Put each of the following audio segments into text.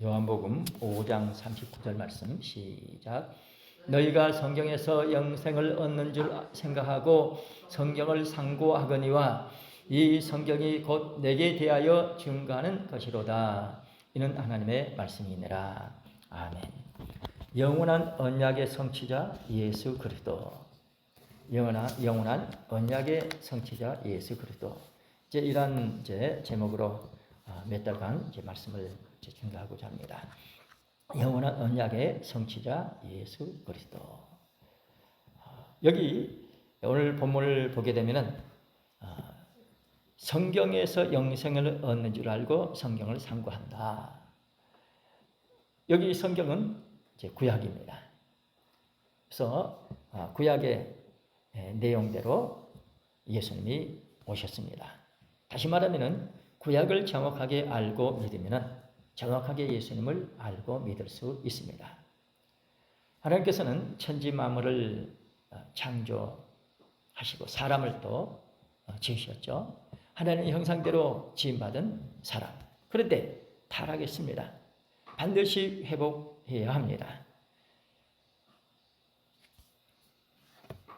요한복음 5장 39절 말씀 시작. 너희가 성경에서 영생을 얻는 줄 생각하고 성경을 상고하거니와 이 성경이 곧 내게 대하여 증거하는 것이로다. 이는 하나님의 말씀이니라. 아멘. 영원한 언약의 성취자 예수 그리스도. 영원한 언약의 성취자 예수 그리스도. 이제 이런 제목으로 몇 달간 말씀을 증거하고자 합니다. 영원한 언약의 성취자 예수 그리스도. 여기 오늘 본문을 보게 되면은 성경에서 영생을 얻는 줄 알고 성경을 상고한다. 여기 성경은 이제 구약입니다. 그래서 구약의 내용대로 예수님이 오셨습니다. 다시 말하면은 구약을 정확하게 알고 믿으면은 정확하게 예수님을 알고 믿을 수 있습니다. 하나님께서는 천지 만물을 창조하시고 사람을 또 지으셨죠. 하나님의 형상대로 지음받은 사람. 그런데 타락했습니다. 반드시 회복해야 합니다.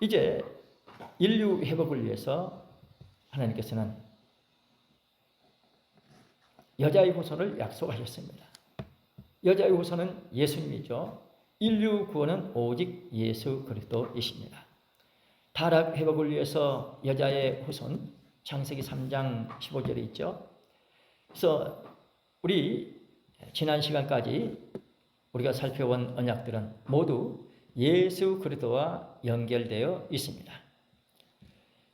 이제 인류 회복을 위해서 하나님께서는 여자의 후손을 약속하셨습니다. 여자의 후손은 예수님이죠. 인류 구원은 오직 예수 그리스도이십니다. 타락 회복을 위해서 여자의 후손 창세기 3장 15절에 있죠. 그래서 우리 지난 시간까지 우리가 살펴본 언약들은 모두 예수 그리스도와 연결되어 있습니다.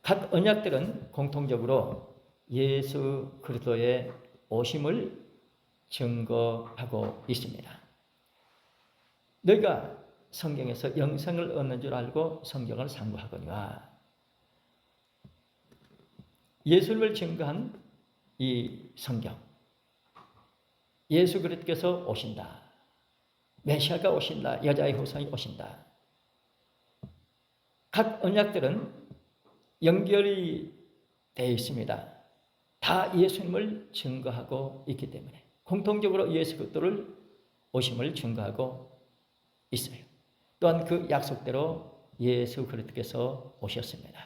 각 언약들은 공통적으로 예수 그리스도의 오심을 증거하고 있습니다. 너희가 성경에서 영생을 얻는 줄 알고 성경을 상고하거니와 예수님을 증거한 이 성경, 예수 그리스도께서 오신다. 메시아가 오신다. 여자의 후손이 오신다. 각 언약들은 연결이 되어 있습니다. 다 예수님을 증거하고 있기 때문에 공통적으로 예수 그리스도를 오심을 증거하고 있어요. 또한 그 약속대로 예수 그리스도께서 오셨습니다.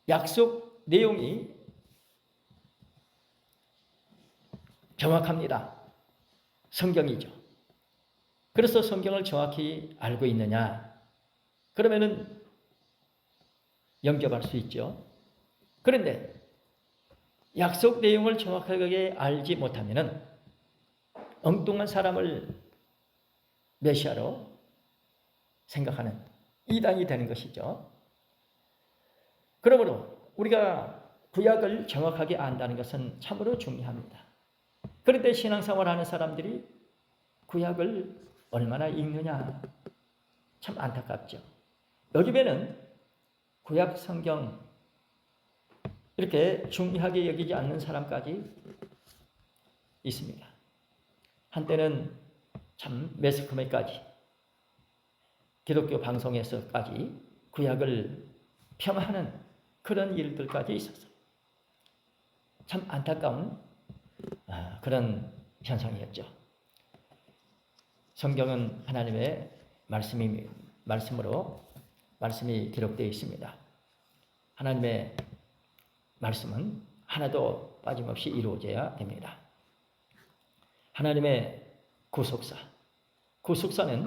약속 내용이 정확합니다. 성경이죠. 그래서 성경을 정확히 알고 있느냐? 그러면은 영접할 수 있죠. 그런데 약속 내용을 정확하게 알지 못하면은 엉뚱한 사람을 메시아로 생각하는 이단이 되는 것이죠. 그러므로 우리가 구약을 정확하게 안다는 것은 참으로 중요합니다. 그런데 신앙생활하는 사람들이 구약을 얼마나 읽느냐 참 안타깝죠. 요즘에는 구약 성경 이렇게 중요하게 여기지 않는 사람까지 있습니다. 한때는 참 매스컴에까지 기독교 방송에서까지 구약을 폄하하는 그런 일들까지 있었어요. 참 안타까운 그런 현상이었죠. 성경은 하나님의 말씀이 기록되어 있습니다. 하나님의 말씀은 하나도 빠짐없이 이루어져야 됩니다. 하나님의 구속사는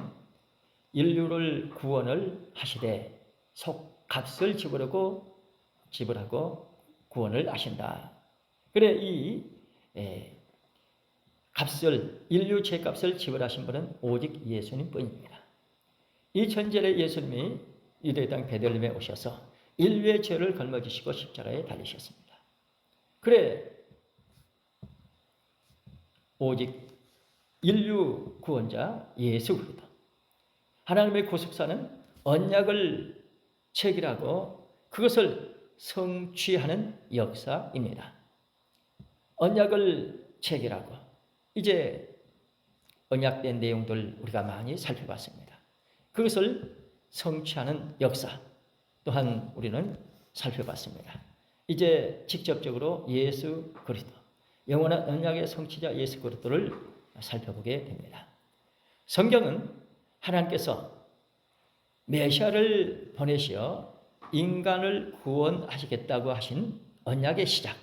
인류를 구원을 하시되 속값을 지불하고 구원을 하신다. 그래 이 인류 죄값을 지불하신 분은 오직 예수님 뿐입니다. 이 천절에 예수님이 유대 땅 베들레헴에 오셔서 인류의 죄를 걸머지시고 십자가에 달리셨습니다. 그래 오직 인류 구원자 예수 그리스도. 하나님의 구속사는 언약을 체결하고 그것을 성취하는 역사입니다. 언약을 체결하고 이제 언약된 내용들 우리가 많이 살펴봤습니다. 그것을 성취하는 역사 또한 우리는 살펴봤습니다. 이제 직접적으로 예수 그리스도, 영원한 언약의 성취자 예수 그리스도를 살펴보게 됩니다. 성경은 하나님께서 메시아를 보내시어 인간을 구원하시겠다고 하신 언약의 시작,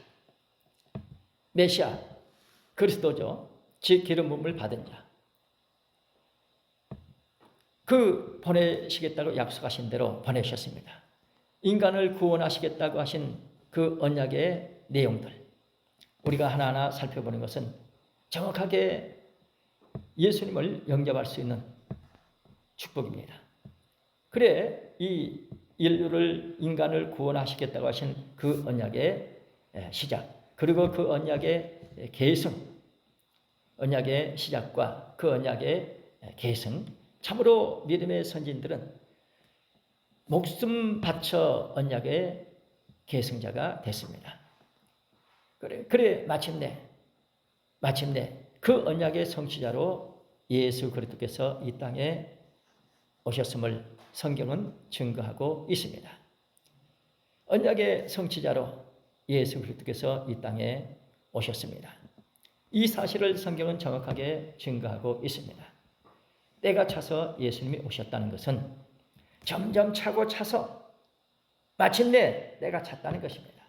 메시아 그리스도죠. 즉 기름 부음을 받은 자, 그 보내시겠다고 약속하신 대로 보내셨습니다. 인간을 구원하시겠다고 하신 그 언약의 내용들, 우리가 하나하나 살펴보는 것은 정확하게 예수님을 영접할 수 있는 축복입니다. 그래 이 인류를, 인간을 구원하시겠다고 하신 그 언약의 시작, 그리고 그 언약의 계승, 언약의 시작과 그 언약의 계승, 참으로 믿음의 선진들은 목숨 바쳐 언약의 계승자가 됐습니다. 그래 마침내 그 언약의 성취자로 예수 그리스도께서 이 땅에 오셨음을 성경은 증거하고 있습니다. 언약의 성취자로 예수 그리스도께서 이 땅에 오셨습니다. 이 사실을 성경은 정확하게 증거하고 있습니다. 때가 차서 예수님이 오셨다는 것은 점점 차고 차서 마침내 때가 찼다는 것입니다.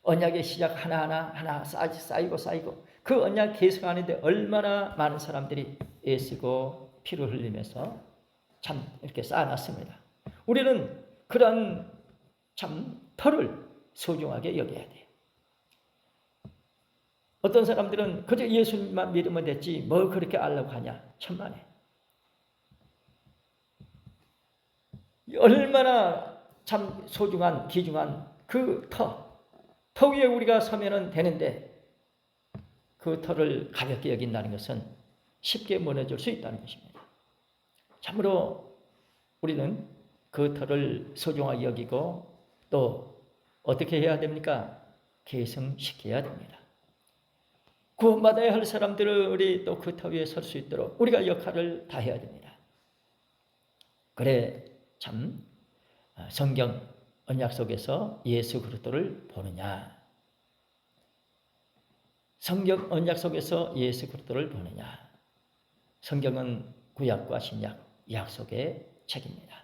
언약의 시작 하나 쌓이고 그 언약 계승하는데 얼마나 많은 사람들이 애쓰고 피를 흘리면서 참 이렇게 쌓아놨습니다. 우리는 그런 참 터를 소중하게 여겨야 돼요. 어떤 사람들은 그저 예수님만 믿으면 됐지 뭘 그렇게 알려고 하냐, 천만에. 얼마나 참 소중한 귀중한 그 터 위에 우리가 서면은 되는데 그 터를 가볍게 여긴다는 것은 쉽게 무너질 수 있다는 것입니다. 참으로 우리는 그 터를 소중하게 여기고 또 어떻게 해야 됩니까? 계승시켜야 됩니다. 구원받아야 할 사람들이 또 그 터 위에 설 수 있도록 우리가 역할을 다해야 됩니다. 그래 참 성경 언약 속에서 예수 그리스도를 보느냐, 성경 언약 속에서 예수 그리스도를 보느냐. 성경은 구약과 신약 약속의 책입니다.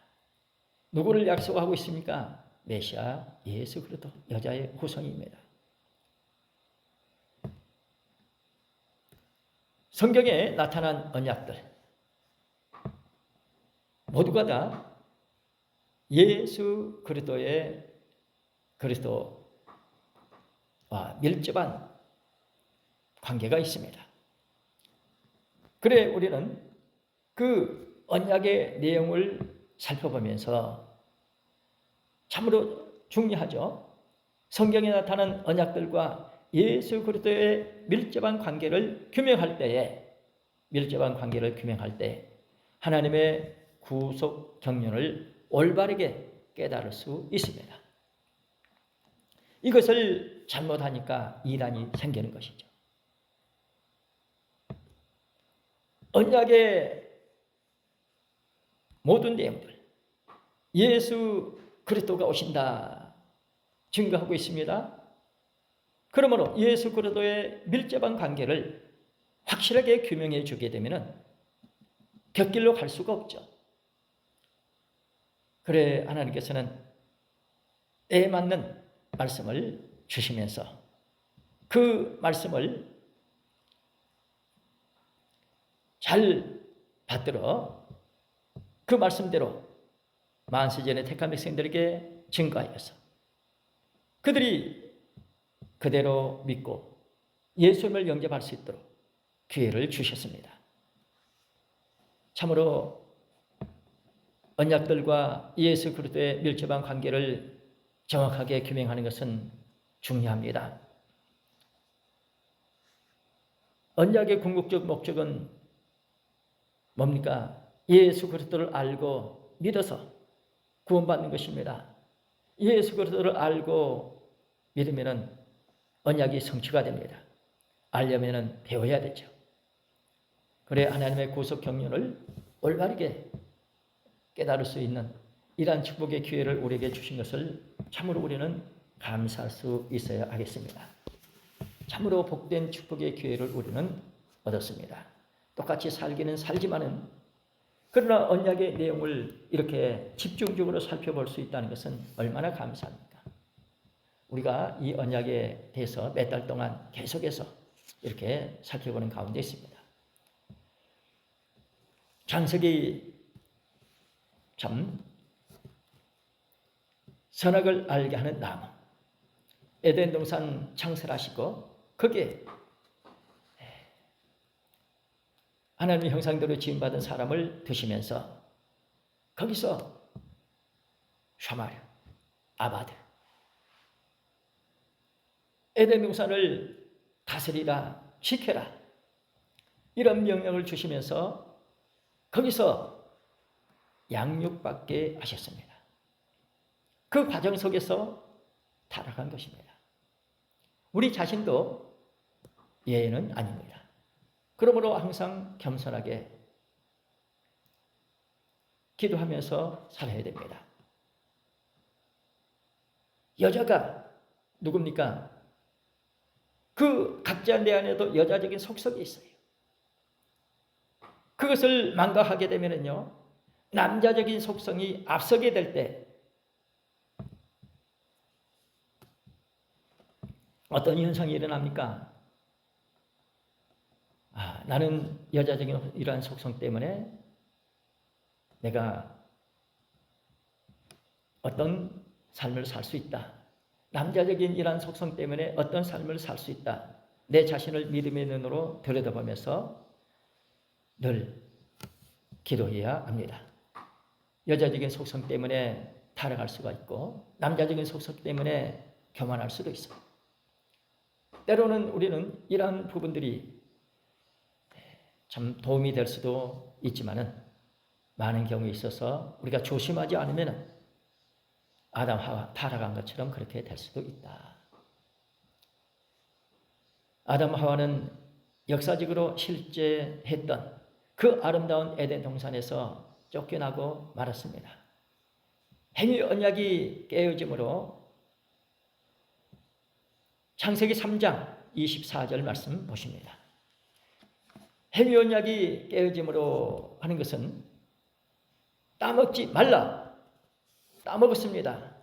누구를 약속하고 있습니까? 메시아 예수 그리스도, 여자의 후손입니다. 성경에 나타난 언약들 모두가 다 예수 그리스도와 밀접한 관계가 있습니다. 그래 우리는 그 언약의 내용을 살펴보면서 참으로 중요하죠. 성경에 나타난 언약들과 예수 그리스도의 밀접한 관계를 규명할 때 하나님의 구속 경륜을 올바르게 깨달을 수 있습니다. 이것을 잘못하니까 이란이 생기는 것이죠. 언약의 모든 내용들, 예수 그리스도가 오신다 증거하고 있습니다. 그러므로 예수 그리스도의 밀접한 관계를 확실하게 규명해 주게 되면 곁길로 갈 수가 없죠. 그래 하나님께서는 때에 맞는 말씀을 주시면서 그 말씀을 잘 받들어 그 말씀대로 만세전에 택한 백성들에게 증거하여서 그들이 그대로 믿고 예수님을 영접할 수 있도록 기회를 주셨습니다. 참으로 언약들과 예수 그리스도의 밀접한 관계를 정확하게 규명하는 것은 중요합니다. 언약의 궁극적 목적은 뭡니까? 예수 그리스도를 알고 믿어서 구원받는 것입니다. 예수 그리스도를 알고 믿으면 언약이 성취가 됩니다. 알려면 배워야 되죠. 그래 하나님의 구속 경륜을 올바르게 깨달을 수 있는 이러한 축복의 기회를 우리에게 주신 것을 참으로 우리는 감사할 수 있어야 하겠습니다. 참으로 복된 축복의 기회를 우리는 얻었습니다. 똑같이 살기는 살지만은 그러나 언약의 내용을 이렇게 집중적으로 살펴볼 수 있다는 것은 얼마나 감사합니까? 우리가 이 언약에 대해서 몇 달 동안 계속해서 이렇게 살펴보는 가운데 있습니다. 창세기 참 선악을 알게 하는 나무, 에덴 동산 창설하시고 거기에 하나님의 형상대로 지음받은 사람을 두시면서 거기서 샤말, 아바드, 에덴 동산을 다스리라, 지켜라 이런 명령을 주시면서 거기서 양육받게 하셨습니다. 그 과정 속에서 타락한 것입니다. 우리 자신도 예외는 아닙니다. 그러므로 항상 겸손하게 기도하면서 살아야 됩니다. 여자가 누굽니까? 그 각자 내 안에도 여자적인 속성이 있어요. 그것을 망각하게 되면요, 남자적인 속성이 앞서게 될 때 어떤 현상이 일어납니까? 나는 여자적인 이러한 속성 때문에 내가 어떤 삶을 살 수 있다. 남자적인 이러한 속성 때문에 어떤 삶을 살 수 있다. 내 자신을 믿음의 눈으로 들여다보면서 늘 기도해야 합니다. 여자적인 속성 때문에 타락할 수가 있고 남자적인 속성 때문에 교만할 수도 있어요. 때로는 우리는 이러한 부분들이 참 도움이 될 수도 있지만은 많은 경우에 있어서 우리가 조심하지 않으면 아담 하와 타락한 것처럼 그렇게 될 수도 있다. 아담 하와는 역사적으로 실제했던 그 아름다운 에덴 동산에서 쫓겨나고 말았습니다. 행위 언약이 깨어짐으로 창세기 3장 24절 말씀 보십니다. 행위 언약이 깨어짐으로 하는 것은 따먹지 말라. 따먹었습니다.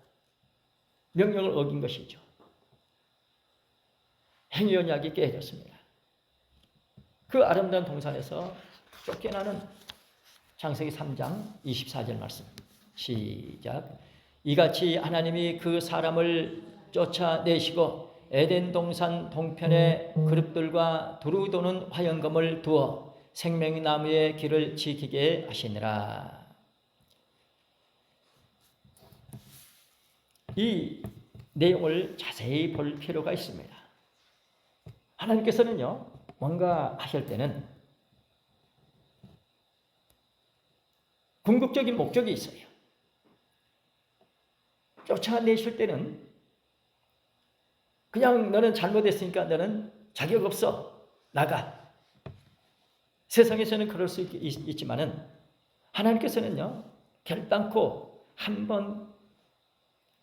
명령을 어긴 것이죠. 행위 언약이 깨어졌습니다. 그 아름다운 동산에서 쫓겨나는 창세기 3장 24절 말씀 시작. 이같이 하나님이 그 사람을 쫓아내시고 에덴 동산 동편에 그룹들과 두루 도는 화영검을 두어 생명의 나무의 길을 지키게 하시니라. 이 내용을 자세히 볼 필요가 있습니다. 하나님께서는요, 뭔가 하실 때는 궁극적인 목적이 있어요. 쫓아내실 때는 그냥 너는 잘못했으니까 너는 자격 없어. 나가. 세상에서는 그럴 수 있지만은 하나님께서는요, 결단코 한번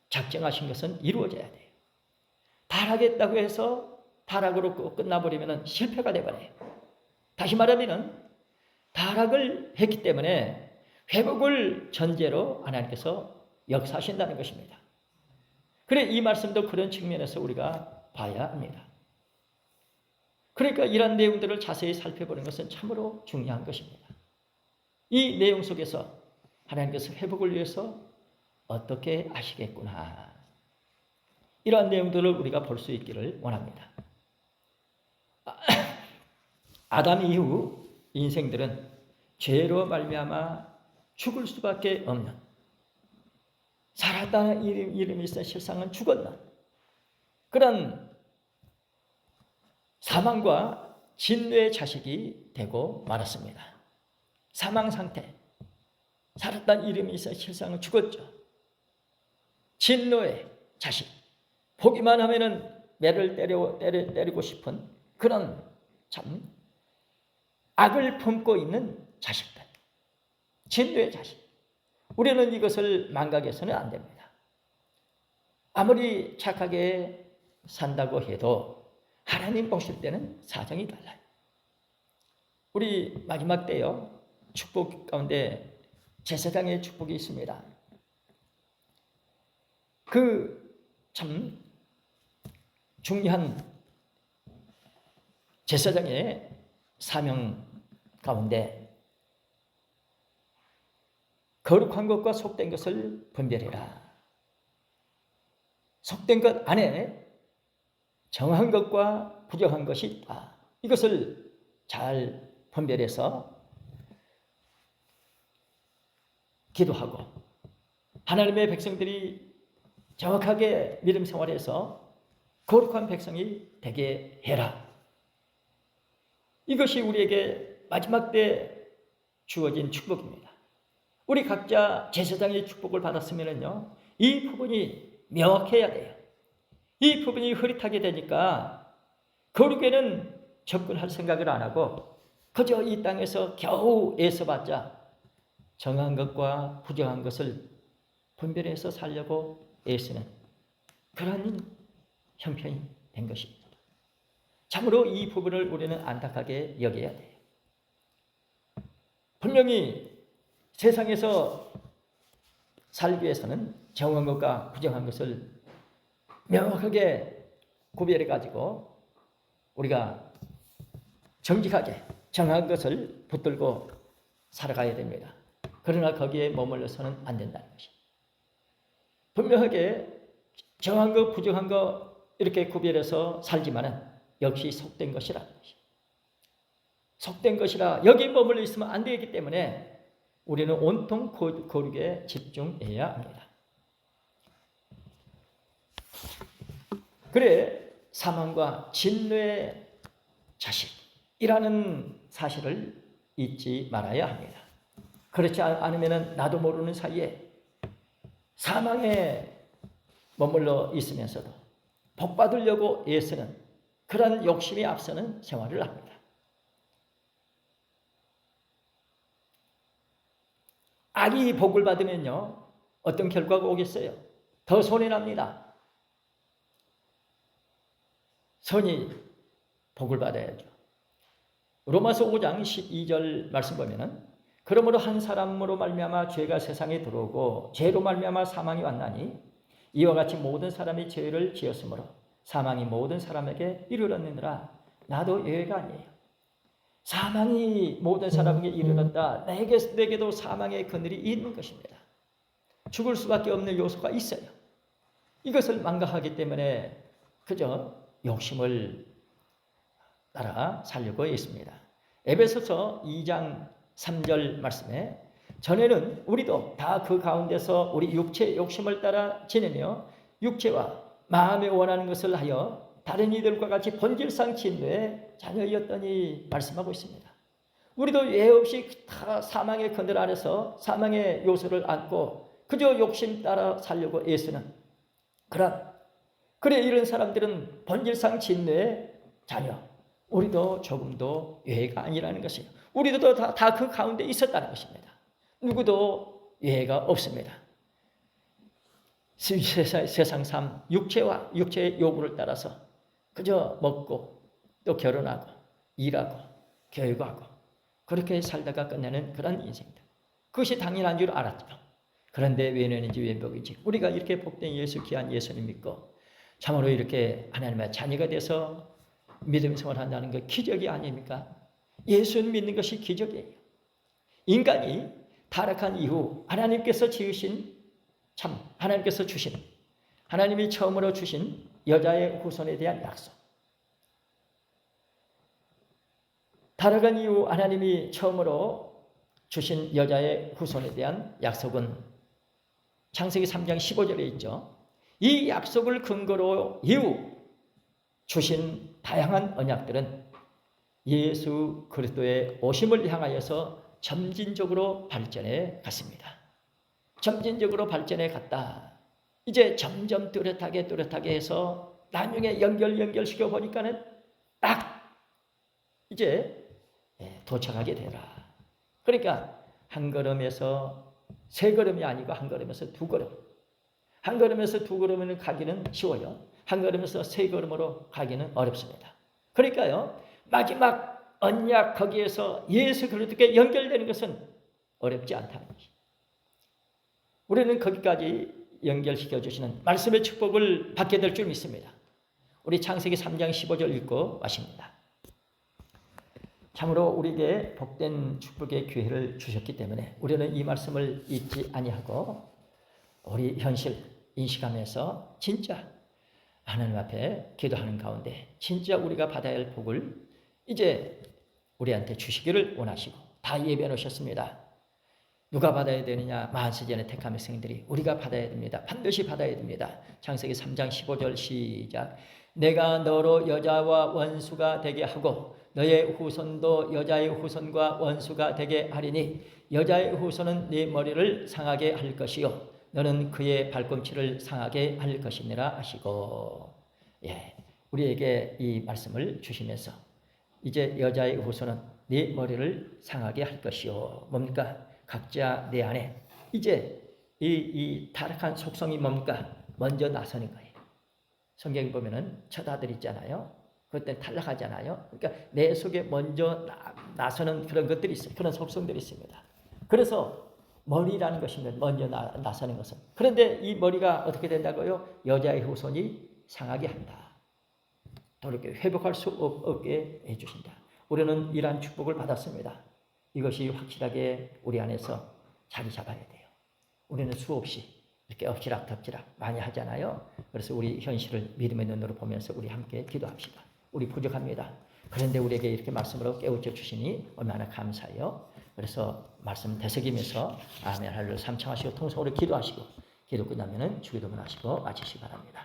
작정하신 것은 이루어져야 돼요. 타락했다고 해서 타락으로 끝나버리면 실패가 돼버려요. 다시 말하면 타락을 했기 때문에 회복을 전제로 하나님께서 역사하신다는 것입니다. 그래 이 말씀도 그런 측면에서 우리가 봐야 합니다. 그러니까 이런 내용들을 자세히 살펴보는 것은 참으로 중요한 것입니다. 이 내용 속에서 하나님께서 회복을 위해서 어떻게 하시겠구나. 이러한 내용들을 우리가 볼 수 있기를 원합니다. 아담 이후 인생들은 죄로 말미암아 죽을 수밖에 없는, 살았다는 이름이 있어 실상은 죽었는 그런 사망과 진노의 자식이 되고 말았습니다. 사망 상태, 살았다는 이름이 있어 실상은 죽었죠. 진노의 자식, 보기만 하면은 매를 때리고 싶은 그런 참 악을 품고 있는 자식들, 진노의 자식. 우리는 이것을 망각해서는 안 됩니다. 아무리 착하게 산다고 해도 하나님 보실 때는 사정이 달라요. 우리 마지막 때요, 축복 가운데 제사장의 축복이 있습니다. 그 참 중요한 제사장의 사명 가운데 거룩한 것과 속된 것을 분별해라. 속된 것 안에 정한 것과 부정한 것이 있다. 이것을 잘 분별해서 기도하고 하나님의 백성들이 정확하게 믿음 생활해서 거룩한 백성이 되게 해라. 이것이 우리에게 마지막 때 주어진 축복입니다. 우리 각자 제사장의 축복을 받았으면요, 이 부분이 명확해야 돼요. 이 부분이 흐릿하게 되니까 거룩에는 접근할 생각을 안 하고 그저 이 땅에서 겨우 애써봤자 정한 것과 부정한 것을 분별해서 살려고 애쓰는 그런 형편이 된 것입니다. 참으로 이 부분을 우리는 안타깝게 여겨야 돼요. 분명히 세상에서 살기 위해서는 정한 것과 부정한 것을 명확하게 구별해 가지고 우리가 정직하게 정한 것을 붙들고 살아가야 됩니다. 그러나 거기에 머물러서는 안 된다는 것입니다. 분명하게 정한 것, 부정한 것 이렇게 구별해서 살지만은 역시 속된 것이라는 것입니다. 속된 것이라 여기 머물러 있으면 안 되기 때문에 우리는 온통 거룩에 집중해야 합니다. 그래 사망과 진노의 자식이라는 사실을 잊지 말아야 합니다. 그렇지 않으면 나도 모르는 사이에 사망에 머물러 있으면서도 복 받으려고 애쓰는 그런 욕심이 앞서는 생활을 합니다. 악이 복을 받으면요, 어떤 결과가 오겠어요? 더 손해납니다. 선이 복을 받아야죠. 로마서 5장 12절 말씀 보면은 그러므로 한 사람으로 말미암아 죄가 세상에 들어오고 죄로 말미암아 사망이 왔나니 이와 같이 모든 사람이 죄를 지었으므로 사망이 모든 사람에게 이르렀느니라. 나도 예외가 아니에요. 사망이 모든 사람에게 이르렀다. 내게도 사망의 그늘이 있는 것입니다. 죽을 수밖에 없는 요소가 있어요. 이것을 망각하기 때문에 그저 욕심을 따라 살려고 했습니다. 에베소서 2장 3절 말씀에 전에는 우리도 다 그 가운데서 우리 육체 욕심을 따라 지내며 육체와 마음에 원하는 것을 하여 다른 이들과 같이 본질상 진노의 자녀였더니 말씀하고 있습니다. 우리도 예외 없이 다 사망의 그늘 아래서 사망의 요소를 안고 그저 욕심 따라 살려고 애쓰는 그래 이런 사람들은 본질상 진노의 자녀. 우리도 조금도 예외가 아니라는 것이에요. 우리도 다 그 가운데 있었다는 것입니다. 누구도 예외가 없습니다. 세상 삶, 육체와 육체의 요구를 따라서 그저 먹고 또 결혼하고 일하고 교육하고 그렇게 살다가 끝내는 그런 인생들. 그것이 당연한 줄 알았죠. 그런데 왜 복이지? 우리가 이렇게 복된 예수 귀한 예수님 믿고 참으로 이렇게 하나님의 자녀가 돼서 믿음 생활한다는 것 기적이 아닙니까? 예수를 믿는 것이 기적이에요. 인간이 타락한 이후 하나님께서 지으신 하나님께서 주신 하나님이 처음으로 주신 여자의 후손에 대한 약속. 타락한 이후 하나님이 처음으로 주신 여자의 후손에 대한 약속은 창세기 3장 15절에 있죠. 이 약속을 근거로 이후 주신 다양한 언약들은 예수 그리스도의 오심을 향하여서 점진적으로 발전해 갔습니다. 점진적으로 발전해 갔다. 이제 점점 뚜렷하게 해서 나중에 연결시켜 보니까는 딱 이제 도착하게 되라. 그러니까 한 걸음에서 세 걸음이 아니고 한 걸음에서 두 걸음. 한 걸음에서 두 걸음을 가기는 쉬워요. 한 걸음에서 세 걸음으로 가기는 어렵습니다. 그러니까요, 마지막 언약 거기에서 예수 그리스도께 연결되는 것은 어렵지 않다는 것이. 우리는 거기까지 연결시켜 주시는 말씀의 축복을 받게 될 줄 믿습니다. 우리 창세기 3장 15절 읽고 마십니다. 참으로 우리에게 복된 축복의 기회를 주셨기 때문에 우리는 이 말씀을 잊지 아니하고 우리 현실 인식하면서 진짜 하나님 앞에 기도하는 가운데 진짜 우리가 받아야 할 복을 이제 우리한테 주시기를 원하시고 다 예비해 놓으셨습니다. 누가 받아야 되느냐? 만세전에 택한 백성들이 우리가 받아야 됩니다. 반드시 받아야 됩니다. 창세기 3장 15절 시작. 내가 너로 여자와 원수가 되게 하고 너의 후손도 여자의 후손과 원수가 되게 하리니 여자의 후손은 네 머리를 상하게 할 것이요 너는 그의 발꿈치를 상하게 할 것이니라 하시고, 예, 우리에게 이 말씀을 주시면서 이제 여자의 후손은 네 머리를 상하게 할 것이요, 뭡니까? 각자 내 안에 이제 이 타락한 속성이 뭡니까? 먼저 나서는 거예요. 성경 보면은 처자들 있잖아요. 그때 탈락하잖아요. 그러니까 내 속에 먼저 나서는 그런 것들이 있어요. 그런 속성들이 있습니다. 그래서 머리라는 것이면 먼저 나서는 것은. 그런데 이 머리가 어떻게 된다고요? 여자의 후손이 상하게 한다. 이렇게 회복할 수 없게 해주신다. 우리는 이러한 축복을 받았습니다. 이것이 확실하게 우리 안에서 자리 잡아야 돼요. 우리는 수없이 이렇게 엎치락덮치락 많이 하잖아요. 그래서 우리 현실을 믿음의 눈으로 보면서 우리 함께 기도합시다. 우리 부족합니다. 그런데 우리에게 이렇게 말씀으로 깨우쳐 주시니 얼마나 감사해요. 그래서 말씀 되새기면서 아멘 할렐루야 삼창하시고 통성으로 기도하시고 기도 끝나면은 주기도문 하시고 마치시기 바랍니다.